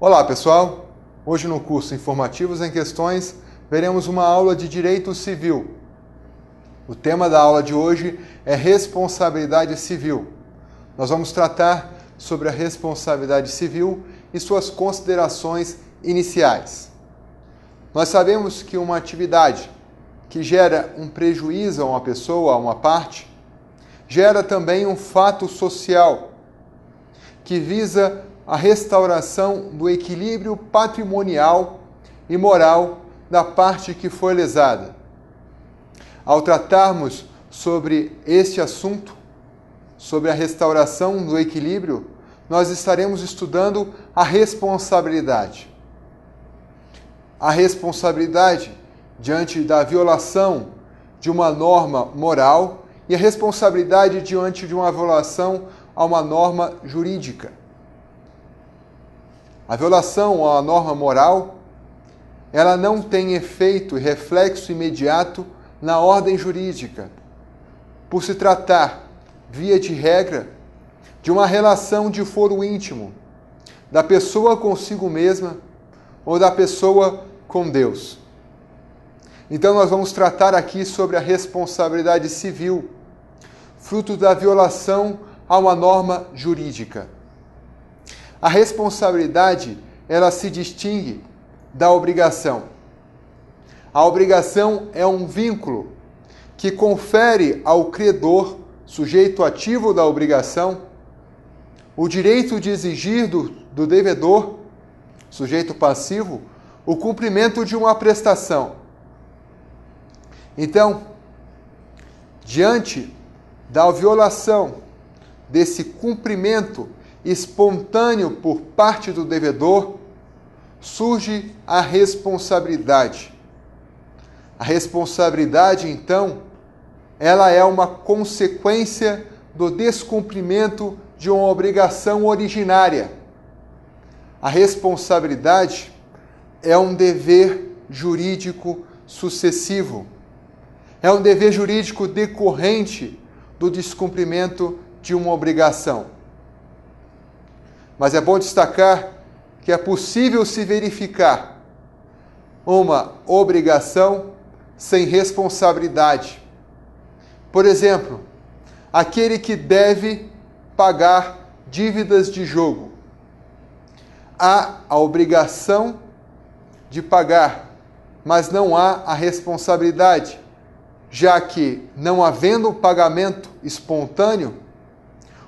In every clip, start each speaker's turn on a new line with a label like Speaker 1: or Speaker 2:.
Speaker 1: Olá pessoal, hoje no curso Informativos em Questões veremos uma aula de Direito Civil. O tema da aula de hoje é responsabilidade civil. Nós vamos tratar sobre a responsabilidade civil e suas considerações iniciais. Nós sabemos que uma atividade que gera um prejuízo a uma pessoa, a uma parte, gera também um fato social que visa a restauração do equilíbrio patrimonial e moral da parte que foi lesada. Ao tratarmos sobre este assunto, sobre a restauração do equilíbrio, nós estaremos estudando a responsabilidade. A responsabilidade diante da violação de uma norma moral e a responsabilidade diante de uma violação a uma norma jurídica. A violação à norma moral, ela não tem efeito e reflexo imediato na ordem jurídica, por se tratar, via de regra, de uma relação de foro íntimo, da pessoa consigo mesma ou da pessoa com Deus. Então nós vamos tratar aqui sobre a responsabilidade civil, fruto da violação a uma norma jurídica. A responsabilidade, ela se distingue da obrigação. A obrigação é um vínculo que confere ao credor, sujeito ativo da obrigação, o direito de exigir do devedor, sujeito passivo, o cumprimento de uma prestação. Então, diante da violação desse cumprimento espontâneo por parte do devedor, surge a responsabilidade. A responsabilidade, então, ela é uma consequência do descumprimento de uma obrigação originária. A responsabilidade é um dever jurídico sucessivo. É um dever jurídico decorrente do descumprimento de uma obrigação. Mas é bom destacar que é possível se verificar uma obrigação sem responsabilidade. Por exemplo, aquele que deve pagar dívidas de jogo. Há a obrigação de pagar, mas não há a responsabilidade, já que, não havendo pagamento espontâneo,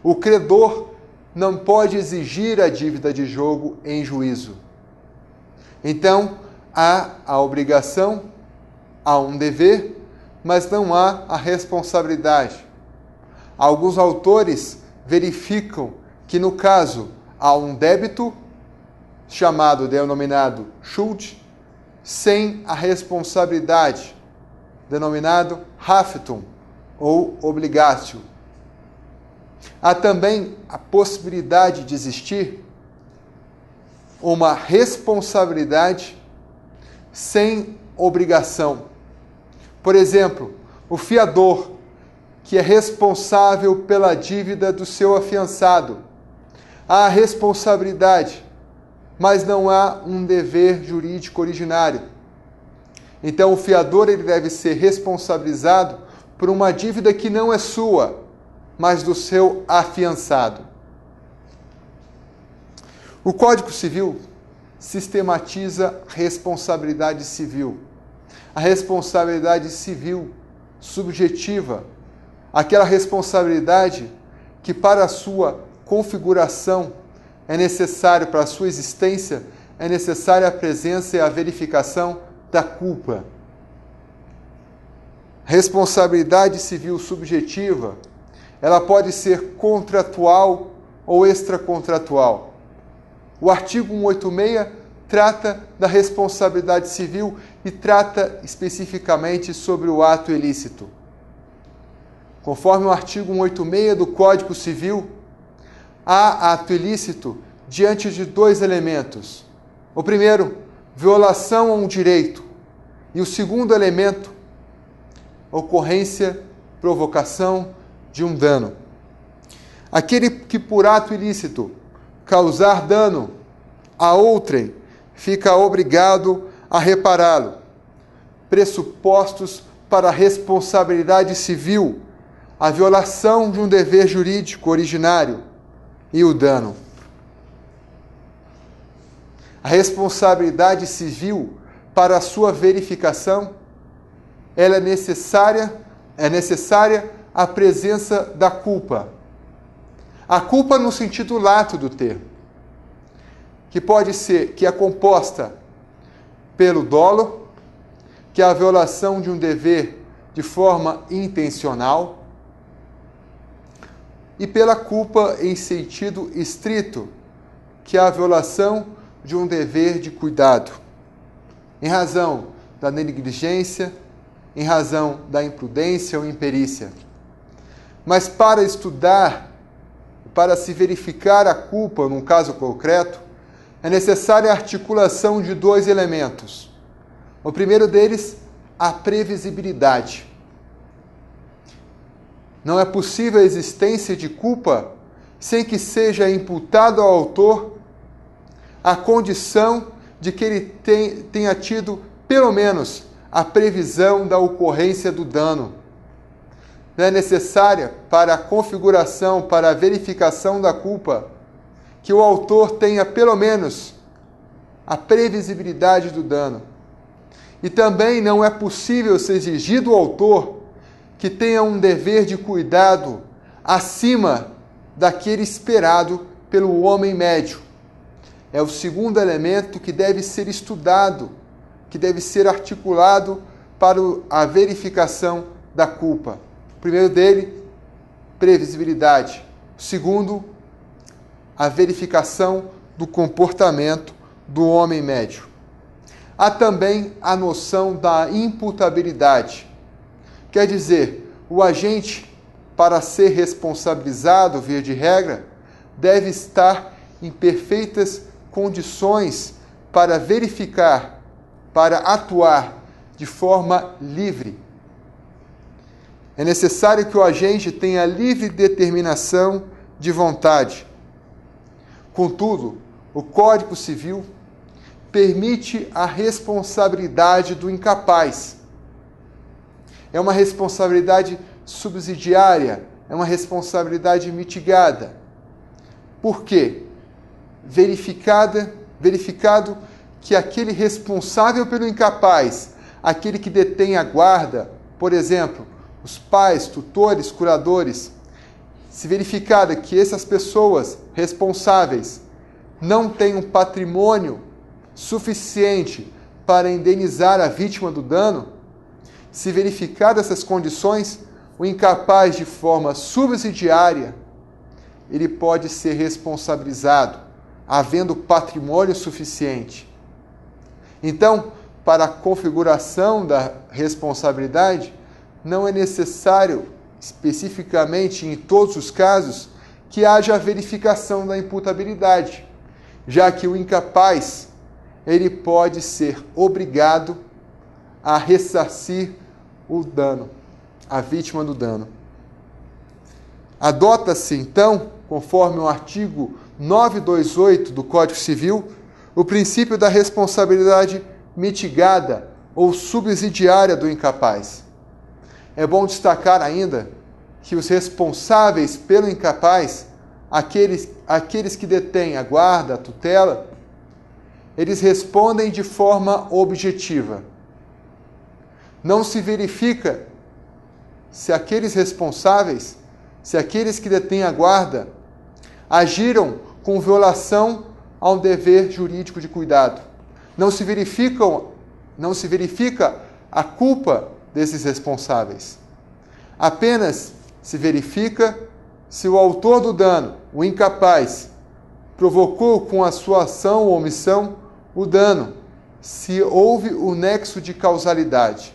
Speaker 1: o credor não pode exigir a dívida de jogo em juízo. Então, há a obrigação, há um dever, mas não há a responsabilidade. Alguns autores verificam que, no caso, há um débito, denominado Schuld, sem a responsabilidade, denominado Haftung, ou obligatio. Há também a possibilidade de existir uma responsabilidade sem obrigação. Por exemplo, o fiador, que é responsável pela dívida do seu afiançado. Há a responsabilidade, mas não há um dever jurídico originário. Então, o fiador ele deve ser responsabilizado por uma dívida que não é sua, mas do seu afiançado. O Código Civil sistematiza responsabilidade civil. A responsabilidade civil subjetiva, aquela responsabilidade que para a sua configuração é necessário, para a sua existência, é necessária a presença e a verificação da culpa. Responsabilidade civil subjetiva, ela pode ser contratual ou extracontratual. O artigo 186 trata da responsabilidade civil e trata especificamente sobre o ato ilícito. Conforme o artigo 186 do Código Civil, há ato ilícito diante de dois elementos. O primeiro, violação a um direito. E o segundo elemento, ocorrência, provocação de um dano. Aquele que por ato ilícito causar dano a outrem, fica obrigado a repará-lo. Pressupostos para a responsabilidade civil, a violação de um dever jurídico originário e o dano. A responsabilidade civil para a sua verificação, ela é necessária a presença da culpa. A culpa no sentido lato do termo, que é composta pelo dolo, que é a violação de um dever de forma intencional, e pela culpa em sentido estrito, que é a violação de um dever de cuidado, em razão da negligência, em razão da imprudência ou imperícia. Mas para estudar, para se verificar a culpa num caso concreto, é necessária a articulação de dois elementos. O primeiro deles, a previsibilidade. Não é possível a existência de culpa sem que seja imputado ao autor a condição de que ele tenha tido, pelo menos, a previsão da ocorrência do dano. Não é necessária para a configuração, para a verificação da culpa, que o autor tenha, pelo menos, a previsibilidade do dano. E também não é possível se exigir do autor que tenha um dever de cuidado acima daquele esperado pelo homem médio. É o segundo elemento que deve ser estudado, que deve ser articulado para a verificação da culpa. O primeiro dele, previsibilidade. O segundo, a verificação do comportamento do homem médio. Há também a noção da imputabilidade. Quer dizer, o agente, para ser responsabilizado, via de regra, deve estar em perfeitas condições para verificar, para atuar de forma livre. É necessário que o agente tenha livre determinação de vontade. Contudo, o Código Civil permite a responsabilidade do incapaz. É uma responsabilidade subsidiária, é uma responsabilidade mitigada. Por quê? Verificado que aquele responsável pelo incapaz, aquele que detém a guarda, por exemplo, os pais, tutores, curadores, se verificada que essas pessoas responsáveis não têm um patrimônio suficiente para indenizar a vítima do dano, se verificadas essas condições, o incapaz, de forma subsidiária, ele pode ser responsabilizado, havendo patrimônio suficiente. Então, para a configuração da responsabilidade, não é necessário, especificamente em todos os casos, que haja a verificação da imputabilidade, já que o incapaz, ele pode ser obrigado a ressarcir o dano, a vítima do dano. Adota-se, então, conforme o artigo 928 do Código Civil, o princípio da responsabilidade mitigada ou subsidiária do incapaz. É bom destacar ainda que os responsáveis pelo incapaz, aqueles que detêm a guarda, a tutela, eles respondem de forma objetiva. Não se verifica se aqueles responsáveis, se aqueles que detêm a guarda, agiram com violação ao dever jurídico de cuidado. Não se verifica a culpa desses responsáveis. Apenas se verifica se o autor do dano, o incapaz, provocou com a sua ação ou omissão o dano, se houve o nexo de causalidade.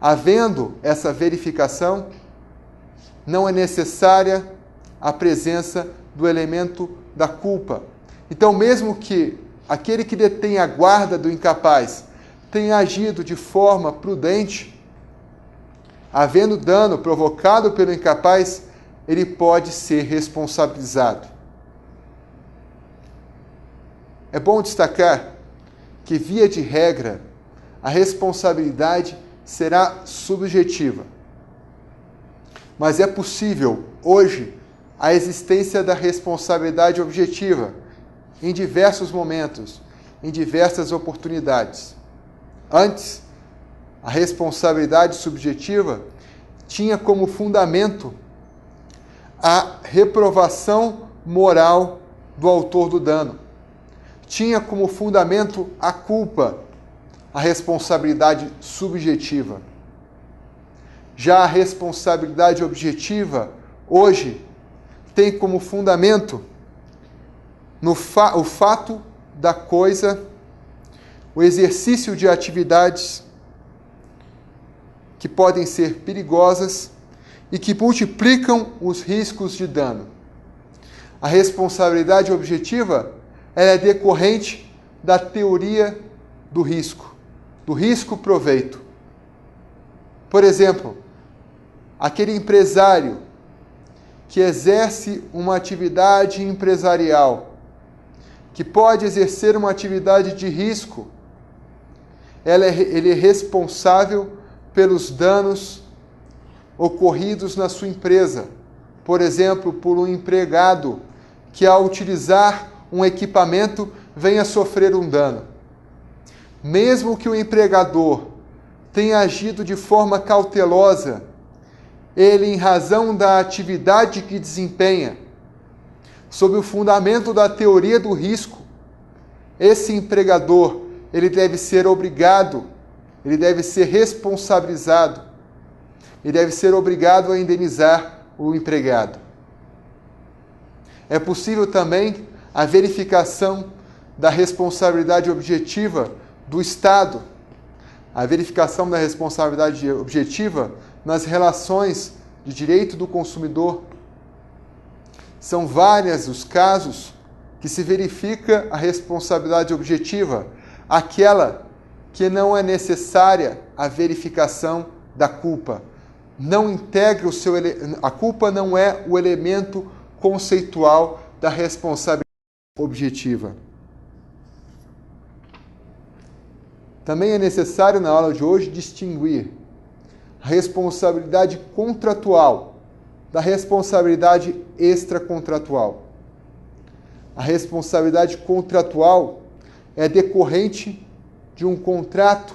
Speaker 1: Havendo essa verificação, não é necessária a presença do elemento da culpa. Então, mesmo que aquele que detém a guarda do incapaz tenha agido de forma prudente, havendo dano provocado pelo incapaz, ele pode ser responsabilizado. É bom destacar que, via de regra, a responsabilidade será subjetiva. Mas é possível, hoje, a existência da responsabilidade objetiva em diversos momentos, em diversas oportunidades. Antes, a responsabilidade subjetiva tinha como fundamento a reprovação moral do autor do dano. Tinha como fundamento a culpa, a responsabilidade subjetiva. Já a responsabilidade objetiva, hoje, tem como fundamento o fato da coisa, o exercício de atividades que podem ser perigosas e que multiplicam os riscos de dano. A responsabilidade objetiva ela é decorrente da teoria do risco-proveito. Por exemplo, aquele empresário que exerce uma atividade empresarial, que pode exercer uma atividade de risco, ele é responsável pelos danos ocorridos na sua empresa. Por exemplo, por um empregado que, ao utilizar um equipamento, venha sofrer um dano. Mesmo que o empregador tenha agido de forma cautelosa, ele, em razão da atividade que desempenha, sob o fundamento da teoria do risco, esse empregador, ele deve ser obrigado, ele deve ser responsabilizado, ele deve ser obrigado a indenizar o empregado. É possível também a verificação da responsabilidade objetiva do Estado, a verificação da responsabilidade objetiva nas relações de direito do consumidor. São vários os casos que se verifica a responsabilidade objetiva, aquela que não é necessária a verificação da culpa. Não integra a culpa não é o elemento conceitual da responsabilidade objetiva. Também é necessário, na aula de hoje, distinguir a responsabilidade contratual da responsabilidade extracontratual. A responsabilidade contratual é decorrente de um contrato,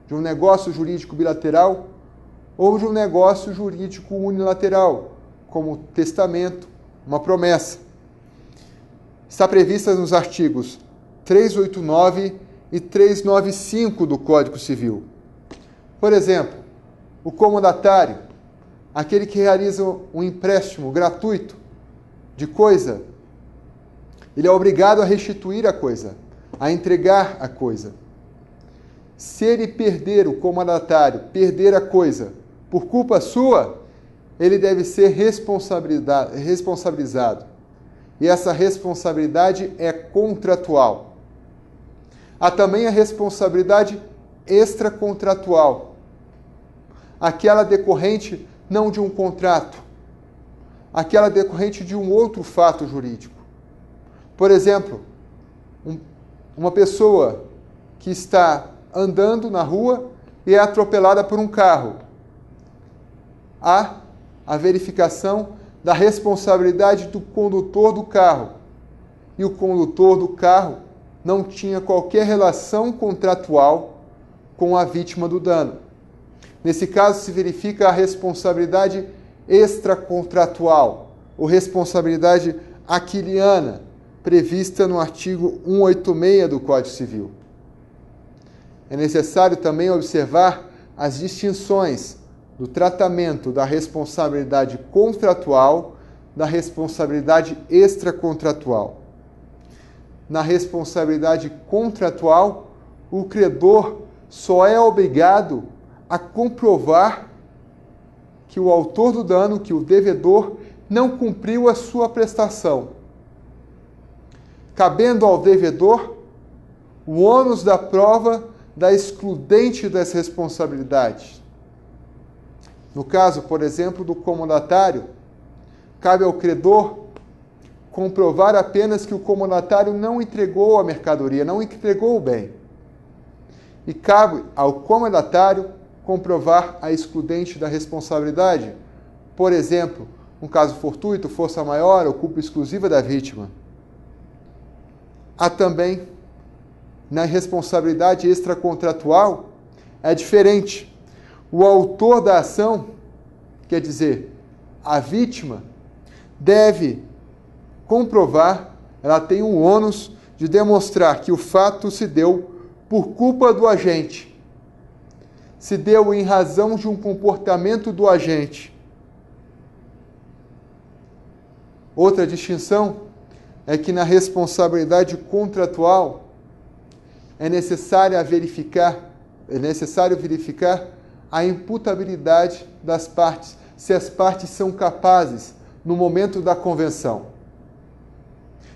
Speaker 1: de um negócio jurídico bilateral ou de um negócio jurídico unilateral, como testamento, uma promessa. Está prevista nos artigos 389 e 395 do Código Civil. Por exemplo, o comodatário, aquele que realiza um empréstimo gratuito de coisa, ele é obrigado a restituir a coisa, a entregar a coisa. Se ele perder, o comodatário, perder a coisa por culpa sua, ele deve ser responsabilizado. E essa responsabilidade é contratual. Há também a responsabilidade extracontratual, aquela decorrente não de um contrato, aquela decorrente de um outro fato jurídico. Por exemplo, uma pessoa que está andando na rua e é atropelada por um carro. Há a verificação da responsabilidade do condutor do carro. E o condutor do carro não tinha qualquer relação contratual com a vítima do dano. Nesse caso, se verifica a responsabilidade extracontratual, ou responsabilidade aquiliana, prevista no artigo 186 do Código Civil. É necessário também observar as distinções do tratamento da responsabilidade contratual da responsabilidade extracontratual. Na responsabilidade contratual, o credor só é obrigado a comprovar que o autor do dano, que o devedor, não cumpriu a sua prestação, cabendo ao devedor o ônus da prova da excludente das responsabilidades. No caso, por exemplo, do comodatário, cabe ao credor comprovar apenas que o comodatário não entregou a mercadoria, não entregou o bem. E cabe ao comodatário comprovar a excludente da responsabilidade. Por exemplo, um caso fortuito, força maior ou culpa exclusiva da vítima. Há também, na responsabilidade extracontratual, é diferente. O autor da ação, quer dizer, a vítima, deve comprovar, ela tem o ônus de demonstrar que o fato se deu por culpa do agente, se deu em razão de um comportamento do agente. Outra distinção é que na responsabilidade contratual é necessário verificar a imputabilidade das partes, se as partes são capazes no momento da convenção.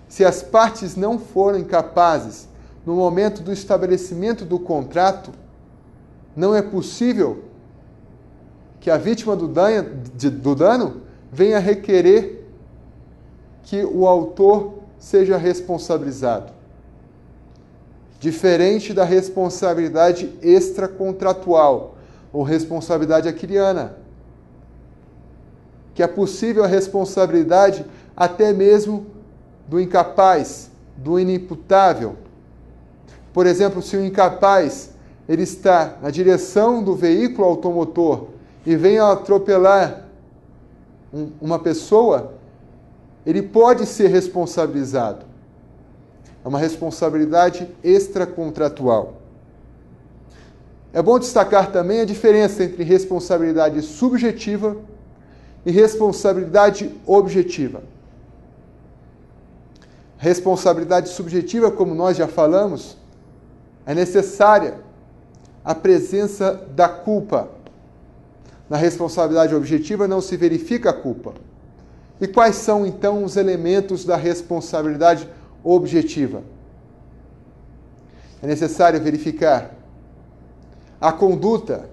Speaker 1: Se as partes não forem capazes no momento do estabelecimento do contrato, não é possível que a vítima do dano venha requerer que o autor seja responsabilizado. Diferente da responsabilidade extracontratual ou responsabilidade aquiliana, que é possível a responsabilidade até mesmo do incapaz, do inimputável. Por exemplo, se o incapaz ele está na direção do veículo automotor e vem a atropelar uma pessoa, ele pode ser responsabilizado. É uma responsabilidade extracontratual. É bom destacar também a diferença entre responsabilidade subjetiva e responsabilidade objetiva. Responsabilidade subjetiva, como nós já falamos, é necessária a presença da culpa. Na responsabilidade objetiva não se verifica a culpa. E quais são, então, os elementos da responsabilidade objetiva? É necessário verificar a conduta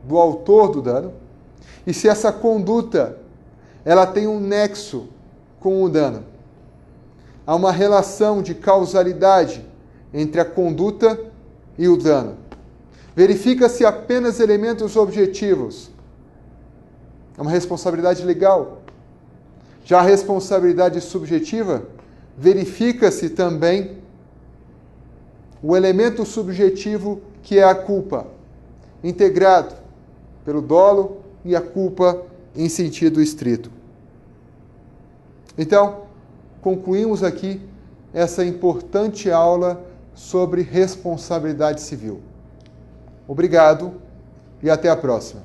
Speaker 1: do autor do dano e se essa conduta ela tem um nexo com o dano. Há uma relação de causalidade entre a conduta e o dano. Verifica-se apenas elementos objetivos. É uma responsabilidade legal. Já a responsabilidade subjetiva, verifica-se também o elemento subjetivo que é a culpa, integrado pelo dolo e a culpa em sentido estrito. Então, concluímos aqui essa importante aula sobre responsabilidade civil. Obrigado e até a próxima.